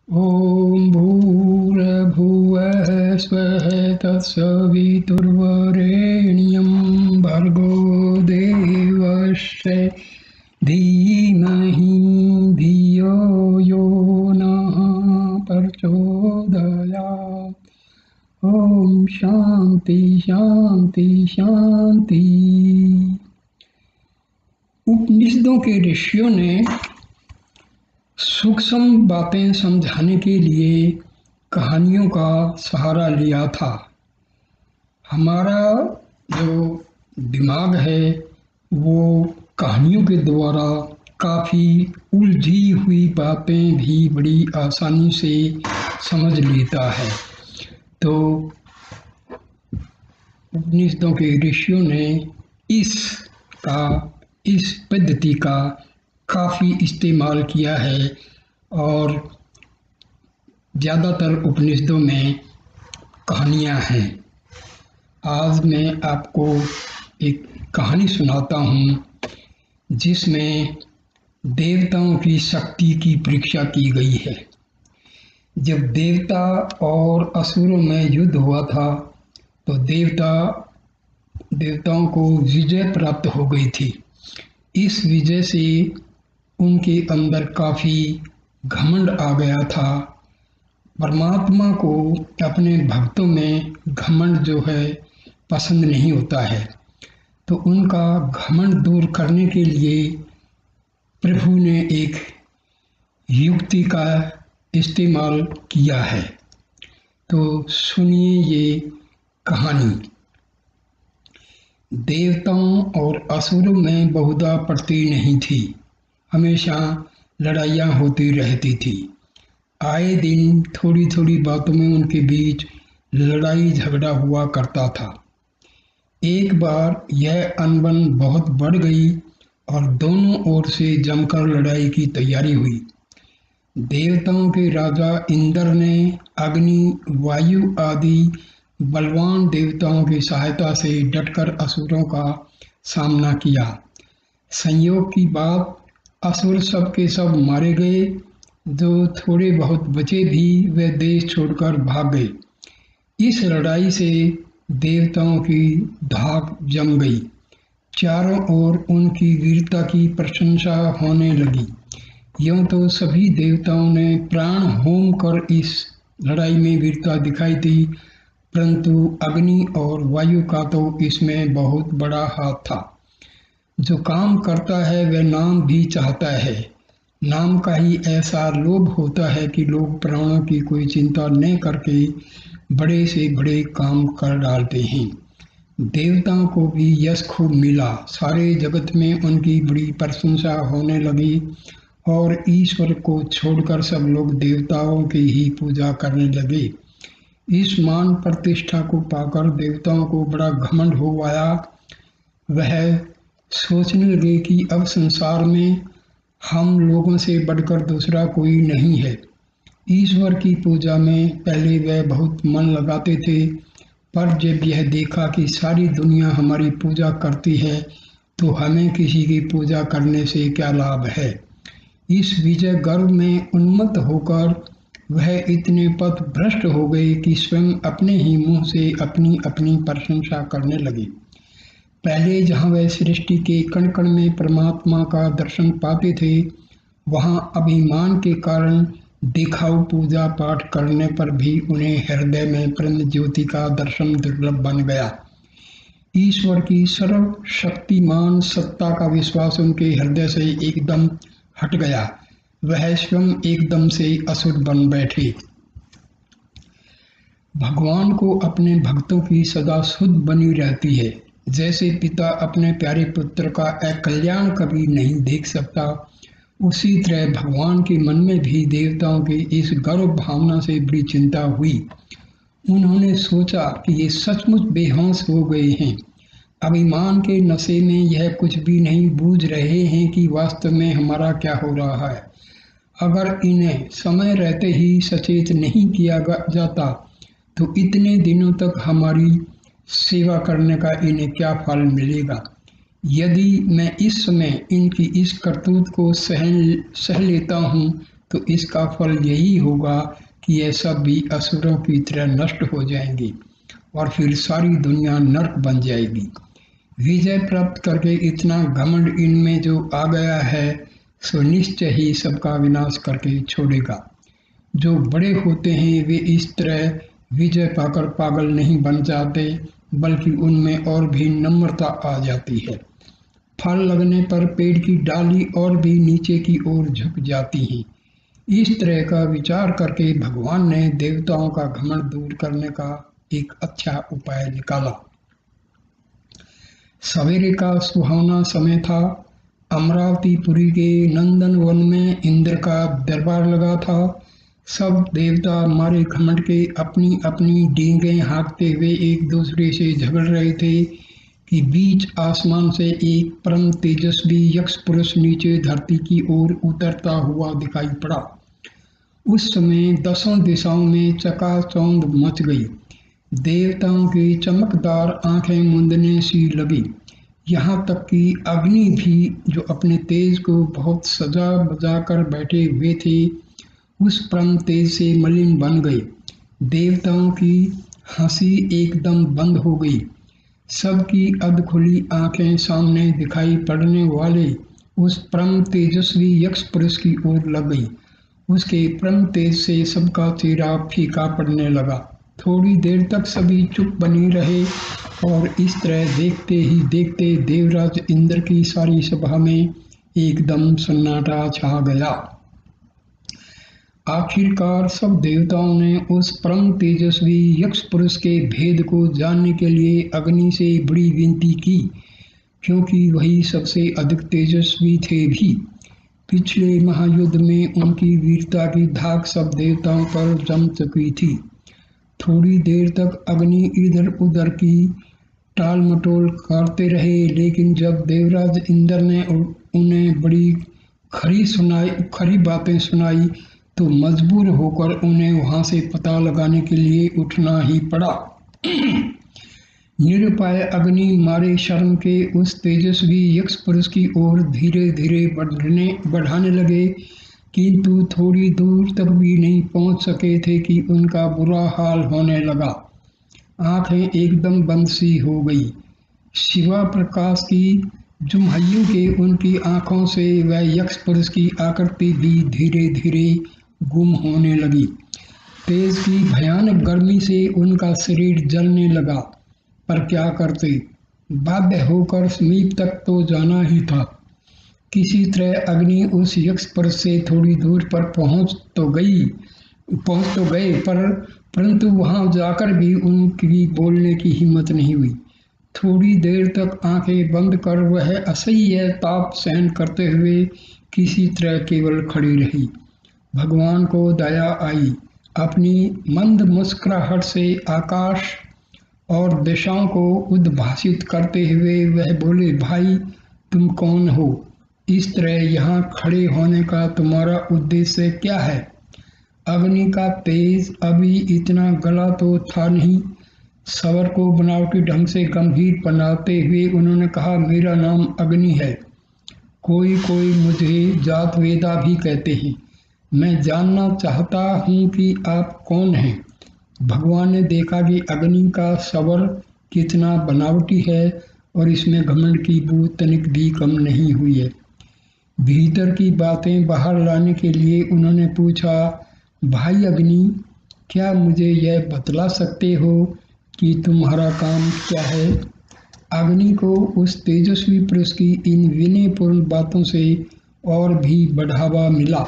ॐ भूर्भुवः स्वः तत्सवितुर्वरेण्यं भर्गो देवस्य धीमहि धियो यो नः प्रचोदयात्। ओम शांति शांति शांति। उपनिषदों के ऋषियों ने सूक्ष्म बातें समझाने के लिए कहानियों का सहारा लिया था। हमारा जो दिमाग है वो कहानियों के द्वारा काफ़ी उलझी हुई बातें भी बड़ी आसानी से समझ लेता है। तो उपनिषदों के ऋषियों ने इस पद्धति का काफ़ी इस्तेमाल किया है और ज़्यादातर उपनिषदों में कहानियाँ हैं। आज मैं आपको एक कहानी सुनाता हूँ जिसमें देवताओं की शक्ति की परीक्षा की गई है। जब देवता और असुरों में युद्ध हुआ था तो देवताओं को विजय प्राप्त हो गई थी। इस विजय से उनके अंदर काफ़ी घमंड आ गया था। परमात्मा को अपने भक्तों में घमंड जो है पसंद नहीं होता है, तो उनका घमंड दूर करने के लिए प्रभु ने एक युक्ति का इस्तेमाल किया है। तो सुनिए ये कहानी। देवताओं और असुरों में बहुधा पड़ती नहीं थी, हमेशा लड़ाइयाँ होती रहती थी। आए दिन थोड़ी थोड़ी बातों में उनके बीच लड़ाई झगड़ा हुआ करता था। एक बार यह अनबन बहुत बढ़ गई और दोनों ओर से जमकर लड़ाई की तैयारी हुई। देवताओं के राजा इंद्र ने अग्नि, वायु आदि बलवान देवताओं की सहायता से डटकर असुरों का सामना किया। संयोग की बात, असुर सब के सब मारे गए। जो थोड़े बहुत बचे भी वे देश छोड़कर भाग गए। इस लड़ाई से देवताओं की धाक जम गई। चारों ओर उनकी वीरता की प्रशंसा होने लगी। यूं तो सभी देवताओं ने प्राण होम कर इस लड़ाई में वीरता दिखाई थी, परंतु अग्नि और वायु का तो इसमें बहुत बड़ा हाथ था। जो काम करता है वह नाम भी चाहता है। नाम का ही ऐसा लोभ होता है कि लोग प्राणों की कोई चिंता न करके बड़े से बड़े काम कर डालते हैं। देवताओं को भी यश खूब मिला। सारे जगत में उनकी बड़ी प्रशंसा होने लगी और ईश्वर को छोड़कर सब लोग देवताओं की ही पूजा करने लगे। इस मान प्रतिष्ठा को पाकर देवताओं को बड़ा घमंड हो आया। वह सोचने लगे कि अब संसार में हम लोगों से बढ़कर दूसरा कोई नहीं है। ईश्वर की पूजा में पहले वह बहुत मन लगाते थे, पर जब यह देखा कि सारी दुनिया हमारी पूजा करती है तो हमें किसी की पूजा करने से क्या लाभ है। इस विजय गर्व में उन्मत्त होकर वह इतने पथ भ्रष्ट हो गए कि स्वयं अपने ही मुंह से अपनी अपनी प्रशंसा करने लगे। पहले जहाँ वह सृष्टि के कण कण में परमात्मा का दर्शन पाते थे, वहाँ अभिमान के कारण दिखाऊ पूजा पाठ करने पर भी उन्हें हृदय में परम ज्योति का दर्शन दुर्लभ बन गया। ईश्वर की सर्वशक्तिमान सत्ता का विश्वास उनके हृदय से एकदम हट गया। वह स्वयं एकदम से असुर बन बैठे। भगवान को अपने भक्तों की सदा सुध बनी रहती है। जैसे पिता अपने प्यारे पुत्र का अकल्याण कभी नहीं देख सकता, उसी तरह भगवान के मन में भी देवताओं की इस गर्व भावना से बड़ी चिंता हुई। उन्होंने सोचा कि ये सचमुच बेहोश हो गए हैं। अभिमान के नशे में यह कुछ भी नहीं बूझ रहे हैं कि वास्तव में हमारा क्या हो रहा है। अगर इन्हें समय रहते ही सचेत नहीं किया जाता तो इतने दिनों तक हमारी सेवा करने का इन्हें क्या फल मिलेगा। यदि मैं इस समय इनकी इस करतूत को सह लेता हूँ तो इसका फल यही होगा कि यह सब भी असुरों की तरह नष्ट हो जाएंगे और फिर सारी दुनिया नरक बन जाएगी। विजय प्राप्त करके इतना घमंड इनमें जो आ गया है, सो निश्चय ही सबका विनाश करके छोड़ेगा। जो बड़े होते हैं वे इस तरह विजय पाकर पागल नहीं बन जाते, बल्कि उनमें और भी नम्रता आ जाती है। फल लगने पर पेड़ की डाली और भी नीचे की ओर झुक जाती है। इस तरह का विचार करके भगवान ने देवताओं का घमंड दूर करने का एक अच्छा उपाय निकाला। सवेरे का सुहावना समय था। अमरावतीपुरी के नंदन वन में इंद्र का दरबार लगा था। सब देवता मारे घमंड के अपनी अपनी डींगें हाँकते हुए एक दूसरे से झगड़ रहे थे कि बीच आसमान से एक परम तेजस्वी यक्ष पुरुष नीचे धरती की ओर उतरता हुआ दिखाई पड़ा। उस समय 10 दिशाओं में चकाचौंध मच गई। देवताओं की चमकदार आंखें मूंदने सी लगी। यहाँ तक कि अग्नि भी, जो अपने तेज को बहुत सजा बजा कर बैठे हुए थे, उस परम तेज से मलिन बन गए। देवताओं की हंसी एकदम बंद हो गई। सबकी अधखुली आंखें सामने दिखाई पड़ने वाले उस परम तेजस्वी यक्ष पुरुष की ओर लग गई। उसके परम तेज से सबका चेहरा फीका पड़ने लगा। थोड़ी देर तक सभी चुप बनी रहे और इस तरह देखते ही देखते देवराज इंद्र की सारी सभा में एकदम सन्नाटा छा गया। आखिरकार सब देवताओं ने उस परम तेजस्वी यक्ष पुरुष के भेद को जानने के लिए अग्नि से बड़ी विनती की, क्योंकि वही सबसे अधिक तेजस्वी थे भी। पिछले महायुद्ध में उनकी वीरता की धाक सब देवताओं पर जम चुकी थी। थोड़ी देर तक अग्नि इधर उधर की टाल मटोल करते रहे, लेकिन जब देवराज इंद्र ने उन्हें बड़ी खरी बातें सुनाई तो मजबूर होकर उन्हें वहां से पता लगाने के लिए उठना ही पड़ा। निरुपाय अग्नि मारे शर्म के उस तेजस्वी यक्ष पुरुष की ओर धीरे धीरे बढ़ाने लगे, किंतु थोड़ी दूर तक भी नहीं पहुंच सके थे कि उनका बुरा हाल होने लगा। आंखें एकदम बंद सी हो गई। शिवा प्रकाश की जुम्हइयों के उनकी आंखों से वह यक्ष पुरुष की आकृति भी धीरे धीरे गुम होने लगी। तेज की भयानक गर्मी से उनका शरीर जलने लगा, पर क्या करते, बाध्य होकर समीप तक तो जाना ही था। किसी तरह अग्नि उस यक्ष पुरुष से थोड़ी दूर पर पहुंच तो गए, परंतु वहां जाकर भी उनकी बोलने की हिम्मत नहीं हुई। थोड़ी देर तक आंखें बंद कर वह असह्य ताप सहन करते हुए किसी तरह केवल खड़ी रही। भगवान को दया आई। अपनी मंद मुस्कुराहट से आकाश और दिशाओं को उद्भासित करते हुए वह बोले, भाई तुम कौन हो? इस तरह यहाँ खड़े होने का तुम्हारा उद्देश्य क्या है? अग्नि का तेज अभी इतना गला तो था नहीं। सवर को बनावटी ढंग से गंभीर बनाते हुए उन्होंने कहा, मेरा नाम अग्नि है। कोई कोई मुझे जात वेदा भी कहते हैं। मैं जानना चाहता हूँ कि आप कौन हैं। भगवान ने देखा कि अग्नि का सवर कितना बनावटी है और इसमें घमंड की बू तनिक भी कम नहीं हुई है। भीतर की बातें बाहर लाने के लिए उन्होंने पूछा, भाई अग्नि, क्या मुझे यह बतला सकते हो कि तुम्हारा काम क्या है? अग्नि को उस तेजस्वी पुरुष की इन विनयपूर्ण बातों से और भी बढ़ावा मिला।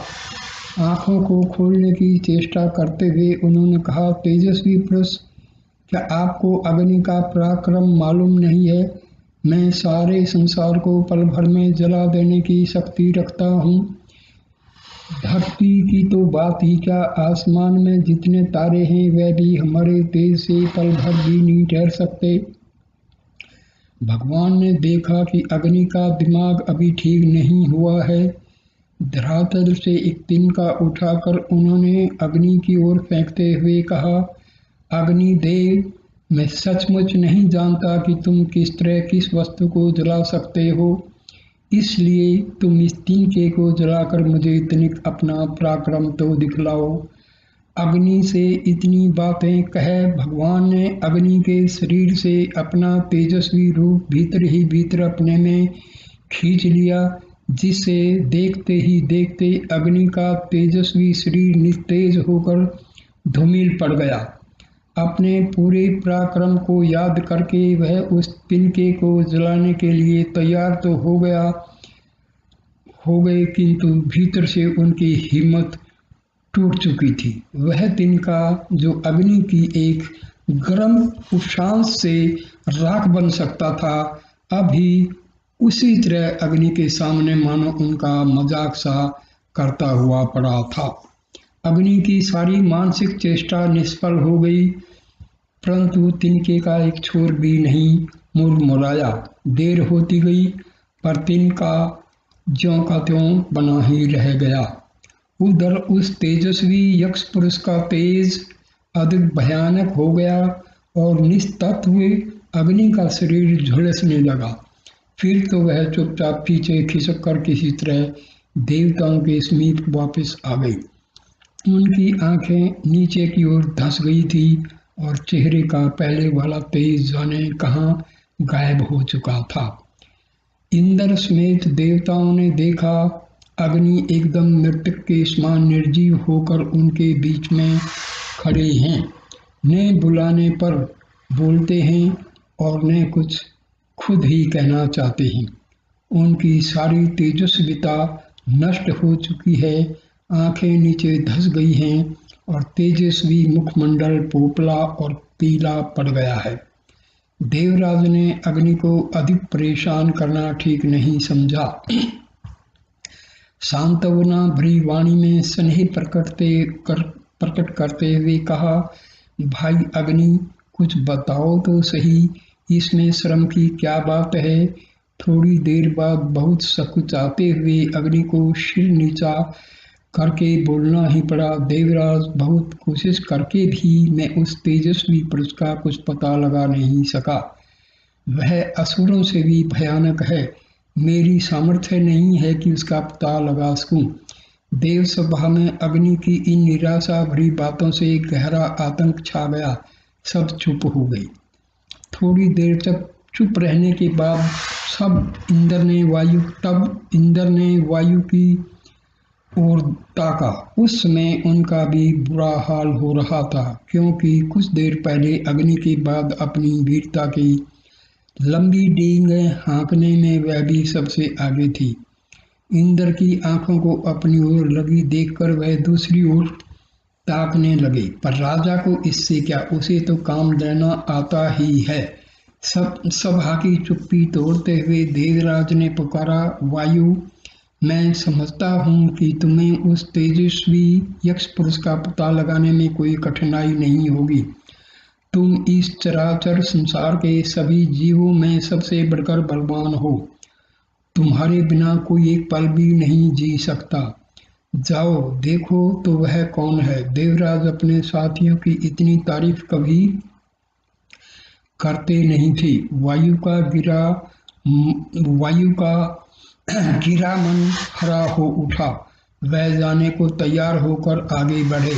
आंखों को खोलने की चेष्टा करते हुए उन्होंने कहा, तेजस्वी पुरुष, क्या आपको अग्नि का पराक्रम मालूम नहीं है? मैं सारे संसार को पल भर में जला देने की शक्ति रखता हूँ। धरती की तो बात ही क्या, आसमान में जितने तारे हैं वह भी हमारे तेज से पल भर भी नहीं ठहर सकते। भगवान ने देखा कि अग्नि का दिमाग अभी ठीक नहीं हुआ है। धरातल से एक तिनका उठाकर उन्होंने अग्नि की ओर फेंकते हुए कहा, अग्निदेव, मैं सचमुच नहीं जानता कि तुम किस तरह किस वस्तु को जला सकते हो। इसलिए तुम इस तिनके को जलाकर मुझे तनिक अपना पराक्रम तो दिखलाओ। अग्नि से इतनी बातें कह भगवान ने अग्नि के शरीर से अपना तेजस्वी रूप भीतर ही भीतर अपने में खींच लिया, जिसे देखते ही देखते अग्नि का तेजस्वी शरीर निस्तेज होकर धूमिल पड़ गया। अपने पूरे पराक्रम को याद करके वह उस तिनके को जलाने के लिए तैयार तो हो गए, किंतु भीतर से उनकी हिम्मत टूट चुकी थी। वह तिनका जो अग्नि की एक गर्म उषांश से राख बन सकता था, अभी उसी तरह अग्नि के सामने मानो उनका मजाक सा करता हुआ पड़ा था। अग्नि की सारी मानसिक चेष्टा निष्फल हो गई, परंतु तिनके का एक छोर भी नहीं मुरमुराया। देर होती गई, पर तिनका ज्यों का त्यों बना ही रह गया। उधर उस तेजस्वी यक्ष पुरुष का तेज अधिक भयानक हो गया और निस्तत्व अग्नि का शरीर झुलसने लगा। फिर तो वह चुपचाप पीछे खिसक कर किसी तरह देवताओं के समीप वापस आ गई। उनकी आंखें नीचे की ओर धंस गई थी और चेहरे का पहले वाला तेज जाने कहाँ गायब हो चुका था। इंद्र समेत देवताओं ने देखा, अग्नि एकदम मृतक के समान निर्जीव होकर उनके बीच में खड़े हैं, न बुलाने पर बोलते हैं और न कुछ खुद ही कहना चाहते हैं। उनकी सारी तेजस्विता नष्ट हो चुकी है, आंखें नीचे धंस गई हैं और तेजस्वी मुखमंडल पोपला और पीला पड़ गया है। देवराज ने अग्नि को अधिक परेशान करना ठीक नहीं समझा। सांत्वना भरी वाणी में स्नेह प्रकट करते हुए कहा, भाई अग्नि, कुछ बताओ तो सही, इसमें शर्म की क्या बात है। थोड़ी देर बाद बहुत सकुचाते हुए अग्नि को सिर नीचा करके बोलना ही पड़ा, देवराज, बहुत कोशिश करके भी मैं उस तेजस्वी पुरुष का कुछ पता लगा नहीं सका। वह असुरों से भी भयानक है, मेरी सामर्थ्य नहीं है कि उसका पता लगा सकूं। देव सभा में अग्नि की इन निराशा भरी बातों से गहरा आतंक छा गया। सब चुप हो गई। थोड़ी देर तक चुप रहने के बाद इंद्र ने वायु की ओर ताका। उस समय उनका भी बुरा हाल हो रहा था, क्योंकि कुछ देर पहले अग्नि के बाद अपनी वीरता की लंबी डींग हाँकने में वह भी सबसे आगे थी। इंद्र की आंखों को अपनी ओर लगी देखकर वह दूसरी ओर ताकने लगे, पर राजा को इससे क्या, उसे तो काम देना आता ही है। सभा की चुप्पी तोड़ते हुए देवराज ने पुकारा, वायु, मैं समझता हूँ कि तुम्हें उस तेजस्वी यक्ष पुरुष का पता लगाने में कोई कठिनाई नहीं होगी। तुम इस चराचर संसार के सभी जीवों में सबसे बढ़कर बलवान हो। तुम्हारे बिना कोई एक पल भी नहीं जी सकता। जाओ देखो तो वह कौन है। देवराज अपने साथियों की इतनी तारीफ कभी करते नहीं थे। वायु का गिरा मन हरा हो उठा। वह जाने को तैयार होकर आगे बढ़े,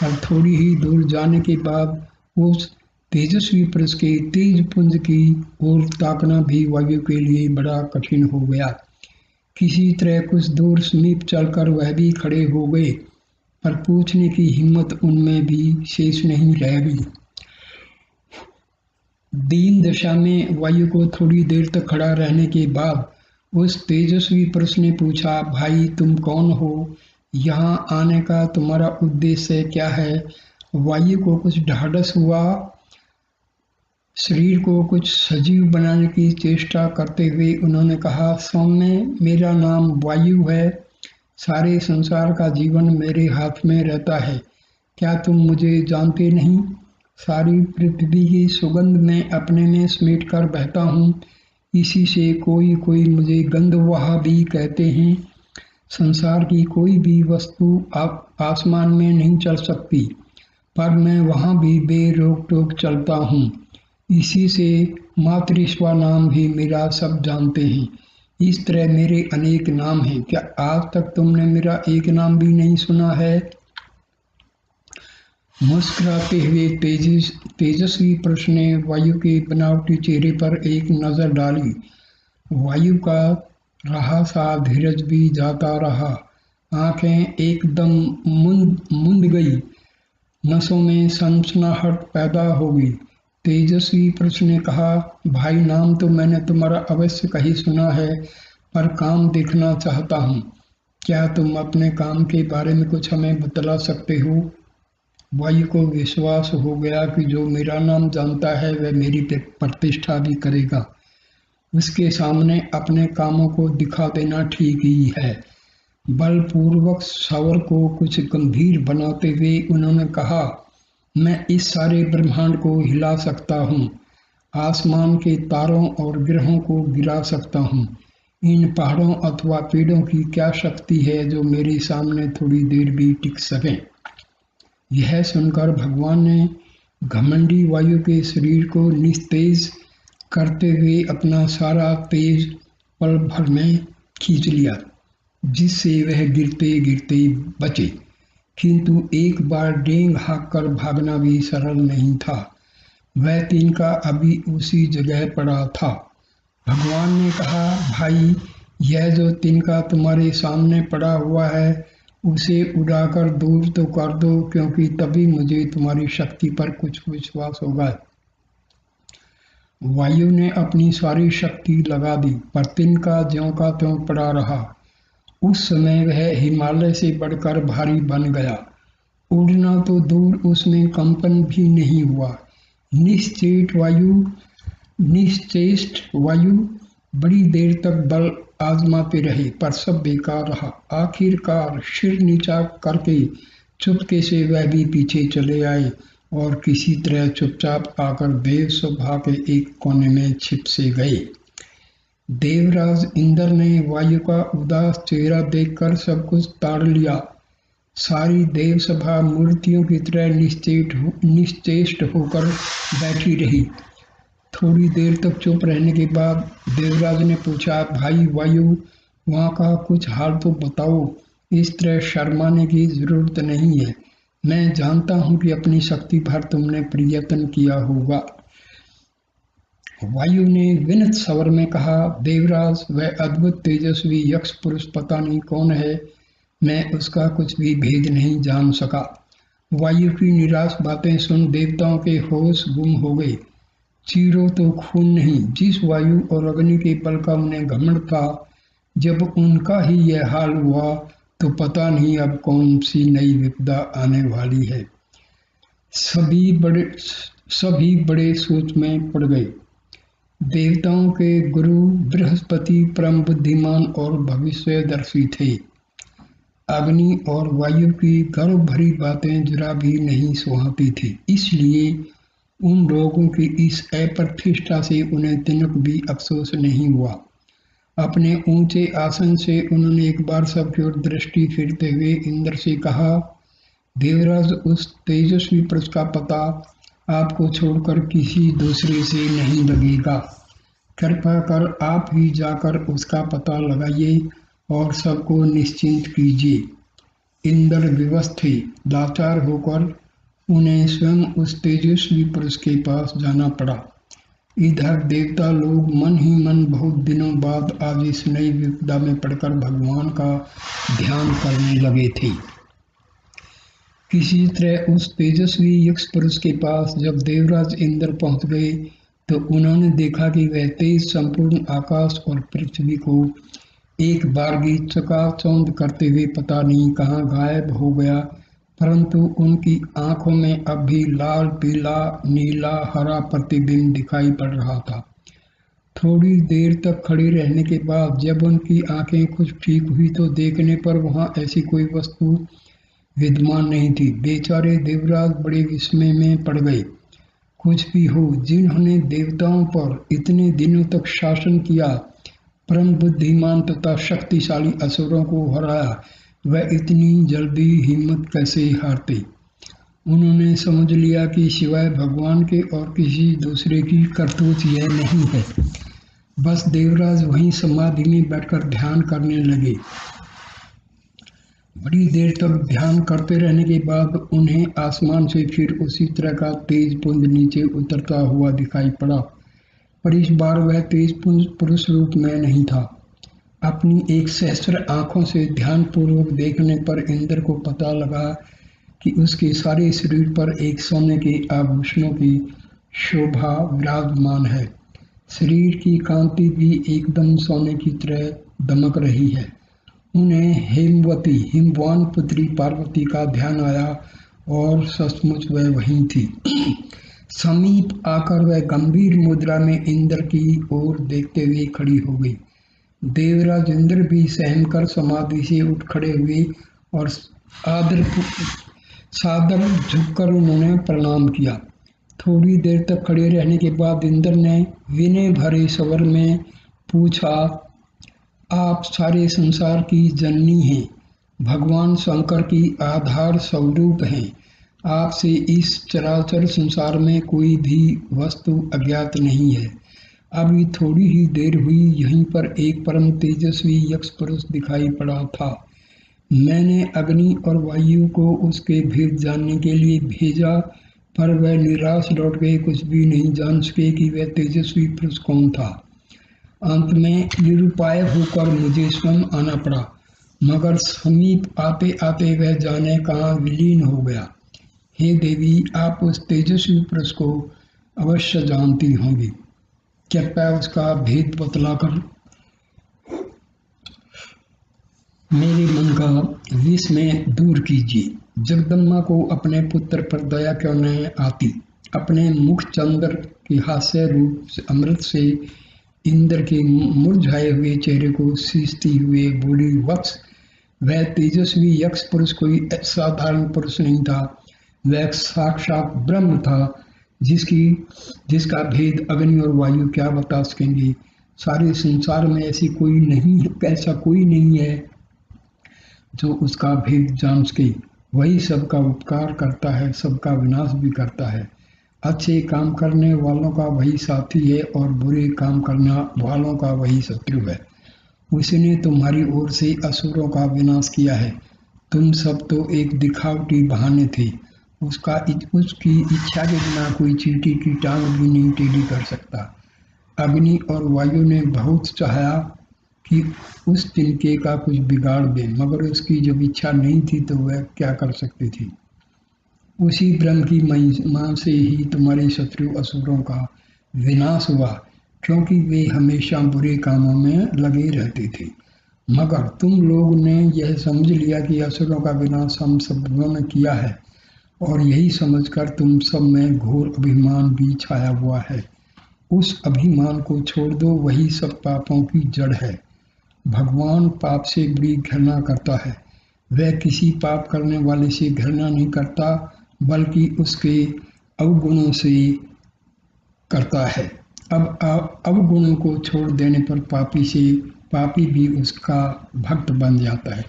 पर थोड़ी ही दूर जाने के बाद उस तेजस्वी पुरुष के तेज पुंज की ओर ताकना भी वायु के लिए बड़ा कठिन हो गया। किसी तरह कुछ दूर समीप चलकर वह भी खड़े हो गए, पर पूछने की हिम्मत उनमें भी शेष नहीं रह गई। दीन दशा में वायु को थोड़ी देर तक खड़ा रहने के बाद उस तेजस्वी पुरुष ने पूछा, भाई तुम कौन हो? यहाँ आने का तुम्हारा उद्देश्य क्या है? वायु को कुछ ढाढ़स हुआ। शरीर को कुछ सजीव बनाने की चेष्टा करते हुए उन्होंने कहा, सौम्य, मेरा नाम वायु है। सारे संसार का जीवन मेरे हाथ में रहता है। क्या तुम मुझे जानते नहीं? सारी पृथ्वी की सुगंध में अपने में समेट कर बहता हूँ। इसी से कोई कोई मुझे गंधवाह भी कहते हैं। संसार की कोई भी वस्तु आसमान में नहीं चल सकती, पर मैं वहाँ भी बेरोक टोक चलता हूँ। इसी से मातृस्वा नाम भी मेरा सब जानते हैं। इस तरह मेरे अनेक नाम हैं, क्या आज तक तुमने मेरा एक नाम भी नहीं सुना है? मुस्कुराते हुए तेजस्वी पुरुष ने वायु के बनावटी चेहरे पर एक नजर डाली। वायु का रहा सा धीरज भी जाता रहा। आंखें एकदम मुंद गई, नसों में सनसनाहट पैदा हो गई। तेजस्वी पुरुष ने कहा, भाई नाम तो मैंने तुम्हारा अवश्य कहीं सुना है, पर काम देखना चाहता हूँ। क्या तुम अपने काम के बारे में कुछ हमें बतला सकते हो? वायु को विश्वास हो गया कि जो मेरा नाम जानता है वह मेरी प्रतिष्ठा भी करेगा। उसके सामने अपने कामों को दिखा देना ठीक ही है। बलपूर्वक सवर को कुछ गंभीर बनाते हुए उन्होंने कहा, मैं इस सारे ब्रह्मांड को हिला सकता हूँ, आसमान के तारों और ग्रहों को गिरा सकता हूँ। इन पहाड़ों अथवा पेड़ों की क्या शक्ति है जो मेरे सामने थोड़ी देर भी टिक सके? यह सुनकर भगवान ने घमंडी वायु के शरीर को निस्तेज करते हुए अपना सारा तेज पल भर में खींच लिया, जिससे वह गिरते गिरते बचे। किंतु एक बार डेंग हाँक कर भागना भी सरल नहीं था। वह तिनका अभी उसी जगह पड़ा था। भगवान ने कहा, भाई यह जो तिनका तुम्हारे सामने पड़ा हुआ है उसे उड़ाकर दूर तो कर दो, क्योंकि तभी मुझे तुम्हारी शक्ति पर कुछ विश्वास होगा। वायु ने अपनी सारी शक्ति लगा दी, पर तिनका ज्यों का त्यों पड़ा रहा। उस समय वह हिमालय से बढ़कर भारी बन गया। उड़ना तो दूर, उसमें कंपन भी नहीं हुआ। निश्चेष्ट वायु बड़ी देर तक बल आजमाते रहे, पर सब बेकार रहा। आखिरकार सिर नीचा करके चुपके से वह भी पीछे चले आए और किसी तरह चुपचाप आकर देव सभा के एक कोने में छिप से गए। देवराज इंद्र ने वायु का उदास चेहरा देखकर सब कुछ ताड़ लिया। सारी देव सभा मूर्तियों की तरह निश्चेष्ट होकर बैठी रही। थोड़ी देर तक चुप रहने के बाद देवराज ने पूछा, भाई वायु, वहाँ का कुछ हाल तो बताओ। इस तरह शर्माने की जरूरत नहीं है। मैं जानता हूँ कि अपनी शक्ति भर तुमने प्रयत्न किया होगा। वायु ने विनत स्वर में कहा, देवराज, वह अद्भुत तेजस्वी यक्ष पुरुष पता नहीं कौन है। मैं उसका कुछ भी भेद नहीं जान सका। वायु की निराश बातें सुन देवताओं के होश गुम हो गए। चीरो तो खून नहीं, जिस वायु और अग्नि के बल का उन्हें घमंड था, जब उनका ही यह हाल हुआ तो पता नहीं अब कौन सी नई विपदा आने वाली है। सभी बड़े सोच में पड़ गए। देवताओं के गुरु बृहस्पति परम बुद्धिमान और भविष्यदर्शी थे। अग्नि और वायु की गर्व भरी बातें जरा भी नहीं सुहाती थी, इसलिए उन लोगों की इस अप्रतिष्ठा से उन्हें तिनक भी अफसोस नहीं हुआ। अपने ऊंचे आसन से उन्होंने एक बार सबकी ओर दृष्टि फिरते हुए इंद्र से कहा, देवराज, उस तेजस्वी पुरुष का पता आपको छोड़कर किसी दूसरे से नहीं लगेगा। कृपा कर आप ही जाकर उसका पता लगाइए और सबको निश्चिंत कीजिए। इंद्र विवश थे। लाचार होकर उन्हें स्वयं उस तेजस्वी पुरुष के पास जाना पड़ा। इधर देवता लोग मन ही मन बहुत दिनों बाद आज इस नई विपदा में पड़कर भगवान का ध्यान करने लगे थे। किसी तरह उस तेजस्वी यक्ष पुरुष के पास जब देवराज इंद्र पहुंच गए तो उन्होंने देखा कि वह तेज संपूर्ण आकाश और पृथ्वी को एक बारगी चकाचौंध करते हुए पता नहीं कहाँ गायब हो गया, परंतु उनकी आंखों में अब भी लाल, पीला, नीला, हरा प्रतिबिंब दिखाई पड़ रहा था। थोड़ी देर तक खड़े रहने के बाद जब उनकी आंखें कुछ ठीक हुई तो देखने पर वहां ऐसी कोई वस्तु विद्यमान नहीं थी। बेचारे देवराज बड़े विस्मय में पड़ गए। कुछ भी हो, जिन्होंने देवताओं पर इतने दिनों तक शासन किया, परम बुद्धिमान तथा शक्तिशाली असुरों को हराया, वह इतनी जल्दी हिम्मत कैसे हारते? उन्होंने समझ लिया कि सिवाय भगवान के और किसी दूसरे की करतूत यह नहीं है। बस देवराज वहीं समाधि में बैठकर ध्यान करने लगे। बड़ी देर तक ध्यान करते रहने के बाद उन्हें आसमान से फिर उसी तरह का तेज पुंज नीचे उतरता हुआ दिखाई पड़ा, पर इस बार वह तेज पुंज पुरुष रूप में नहीं था। अपनी एक सहस्त्र आंखों से ध्यानपूर्वक देखने पर इंद्र को पता लगा कि उसके सारे शरीर पर एक सोने के आभूषणों की शोभा विराजमान है। शरीर की कांति भी एकदम सोने की तरह दमक रही है। उन्हें हेमवती हिमवान पुत्री पार्वती का ध्यान आया और सचमुच वह वहीं थी। समीप आकर वह गंभीर मुद्रा में इंद्र की ओर देखते हुए खड़ी हो गई। देवराज इंद्र भी सहम कर समाधि से उठ खड़े हुए और सादर झुककर उन्होंने प्रणाम किया। थोड़ी देर तक खड़े रहने के बाद इंद्र ने विनय भरे स्वर में पूछा, आप सारे संसार की जननी हैं, भगवान शंकर की आधार स्वरूप हैं। आपसे इस चराचर संसार में कोई भी वस्तु अज्ञात नहीं है। अभी थोड़ी ही देर हुई, यहीं पर एक परम तेजस्वी यक्ष पुरुष दिखाई पड़ा था। मैंने अग्नि और वायु को उसके भेद जानने के लिए भेजा, पर वह निराश लौट गए, कुछ भी नहीं जान सके कि वह तेजस्वी पुरुष कौन था। अंत में निरुपाय होकर मुझे स्वयं आना पड़ा, मगर समीप आते आते वह जाने कहाँ विलीन हो गया। हे देवी, आप उस तेजस्वी पुरुष को अवश्य जानती होंगी, कृपया उसका भेद बतलाकर मेरे मन का विस्मय दूर कीजिए। जगदम्बा को अपने पुत्र पर दया क्यों न आती। अपने मुख चंद्र के हास्य रूप से अमृत से इंद्र के मुरझाए हुए चेहरे को सींचती हुए बोली, वत्स, वह तेजस्वी यक्ष पुरुष कोई साधारण पुरुष नहीं था, वह साक्षात ब्रह्म था, जिसका भेद अग्नि और वायु क्या बता सकेंगे। सारे संसार में ऐसा कोई नहीं है जो उसका भेद जान सके। वही सबका उपकार करता है, सबका विनाश भी करता है। अच्छे काम करने वालों का वही साथी है और बुरे काम करने वालों का वही शत्रु है। उसने तुम्हारी ओर से असुरों का विनाश किया है। तुम सब तो एक दिखावटी बहाने थे। उसकी इच्छा के बिना कोई चींटी की टांग भी नहीं टेढ़ी कर सकता। अग्नि और वायु ने बहुत चाहा कि उस तिनके का कुछ बिगाड़ दे, मगर उसकी जब इच्छा नहीं थी तो वह क्या कर सकती थी। उसी ब्रह्म की महिमा से ही तुम्हारे शत्रु असुरों का विनाश हुआ, क्योंकि वे हमेशा बुरे कामों में लगे रहते थे। मगर तुम लोग ने यह समझ लिया कि असुरों का विनाश हम सबों ने किया है, और यही समझकर तुम सब में घोर अभिमान भी छाया हुआ है। उस अभिमान को छोड़ दो, वही सब पापों की जड़ है। भगवान पाप से बड़ी घृणा करता है। वह किसी पाप करने वाले से घृणा नहीं करता, बल्कि उसके अवगुणों से करता है। अब अवगुणों को छोड़ देने पर पापी भी उसका भक्त बन जाता है।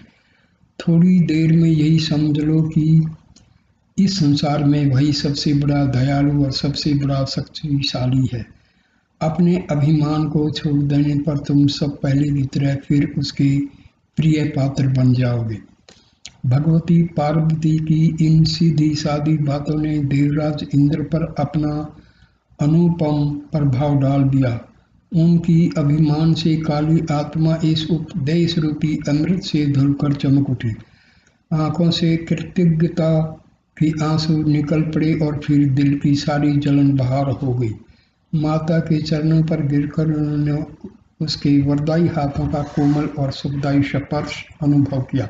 थोड़ी देर में यही समझ लो कि इस संसार में वही सबसे बड़ा दयालु और सबसे बड़ा शक्तिशाली है। अपने अभिमान को छोड़ देने पर तुम सब पहले की तरह फिर उसके प्रिय पात्र बन जाओगे। भगवती पार्वती की इन सीधी सादी बातों ने देवराज इंद्र पर अपना अनुपम प्रभाव डाल दिया। उनकी अभिमान से काली आत्मा इस उपदेश रूपी अमृत से धुलकर चमक उठी। आंखों से कृतज्ञता के आंसू निकल पड़े और फिर दिल की सारी जलन बाहर हो गई। माता के चरणों पर गिरकर उन्होंने उसके वरदायी हाथों का कोमल और सुखदायी स्पर्श अनुभव किया।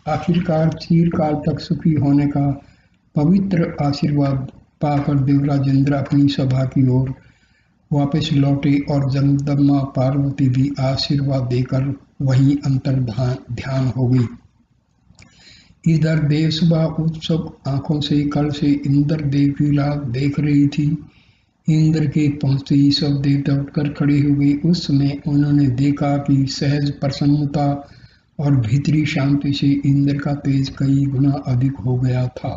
आखिरकार चिरकाल तक सुखी होने का पवित्र आशीर्वाद पाकर देवराज इंद्र अपनी सभा की ओर वापस लौटे और जगदम्बा पार्वती भी आशीर्वाद देकर वहीं ध्यान हो गई। इधर देवसभा उत्सव आंखों से कल से इंद्र देव की राह देख रही थी। इंद्र के पहुंचते ही सब देवता उठकर खड़े हो गए। उस समय उन्होंने देखा कि सहज प्रसन्नता और भीतरी शांति से इंद्र का तेज कई गुना अधिक हो गया था।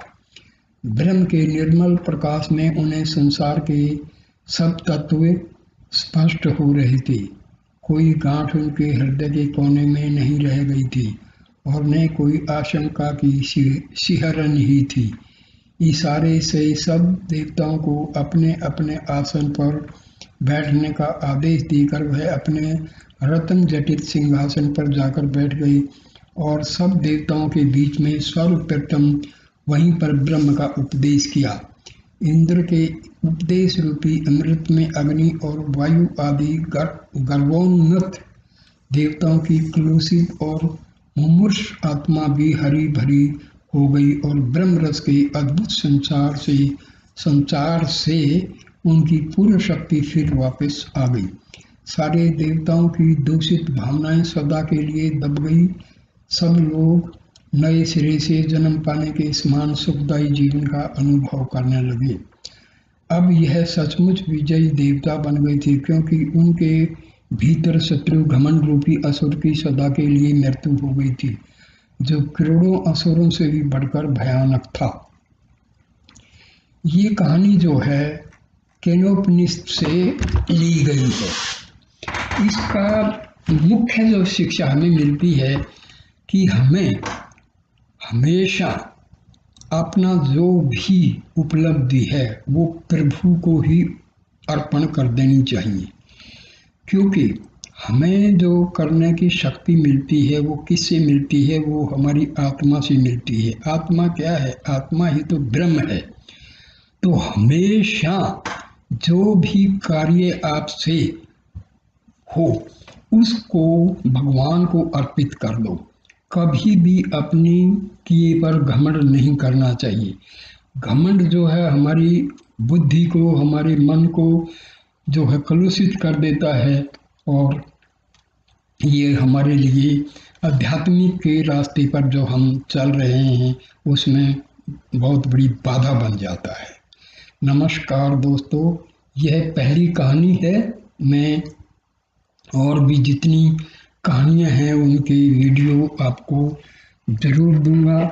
ब्रह्म के निर्मल प्रकाश में उन्हें संसार के सब तत्व स्पष्ट हो रहे थे। कोई गांठ उनके हृदय के कोने में नहीं रह गई थी और न कोई आशंका की सिहरन ही थी। इशारे से सब देवताओं को अपने अपने आसन पर बैठने का आदेश देकर वह अपने रत्न जटित सिंहासन पर जाकर बैठ गई और सब देवताओं के बीच में सर्वप्रथम वहीं पर ब्रह्म का उपदेश किया। इंद्र के उपदेश रूपी अमृत में अग्नि और वायु आदि गर्वोन्नत देवताओं की क्लुषित और मुमूर्ष आत्मा भी हरी भरी हो गई और ब्रह्म रस के अद्भुत संचार से उनकी पूर्ण शक्ति फिर वापस आ गई। सारे देवताओं की दूषित भावनाएं सदा के लिए दब गई। सब लोग नए सिरे से जन्म पाने के समान सुखदायी जीवन का अनुभव करने लगे। अब यह सचमुच विजयी देवता बन गए थे, क्योंकि उनके भीतर शत्रु घमंड रूपी असुर की सदा के लिए मृत्यु हो गई थी, जो करोड़ों असुरों से भी बढ़कर भयानक था। ये कहानी जो है केनोपनिषद से ली गई है। इसका मुख्य जो शिक्षा हमें मिलती है कि हमें हमेशा अपना जो भी उपलब्धि है वो प्रभु को ही अर्पण कर देनी चाहिए, क्योंकि हमें जो करने की शक्ति मिलती है वो किससे मिलती है? वो हमारी आत्मा से मिलती है। आत्मा क्या है? आत्मा ही तो ब्रह्म है। तो हमेशा जो भी कार्य आपसे हो उसको भगवान को अर्पित कर दो। कभी भी अपनी किए पर घमंड नहीं करना चाहिए। घमंड जो है हमारी बुद्धि को, हमारे मन को जो है कलुषित कर देता है और ये हमारे लिए आध्यात्मिक के रास्ते पर जो हम चल रहे हैं उसमें बहुत बड़ी बाधा बन जाता है। नमस्कार दोस्तों, यह पहली कहानी है। मैं और भी जितनी कहानियाँ हैं उनके वीडियो आपको ज़रूर दूंगा।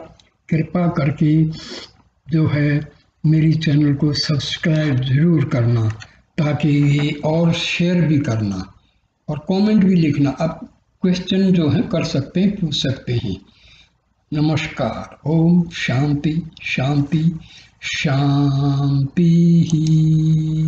कृपा करके जो है मेरी चैनल को सब्सक्राइब ज़रूर करना, ताकि ये और शेयर भी करना और कमेंट भी लिखना। आप क्वेश्चन जो है कर सकते हैं, पूछ सकते हैं। नमस्कार। ओम शांति शांति शांति ही।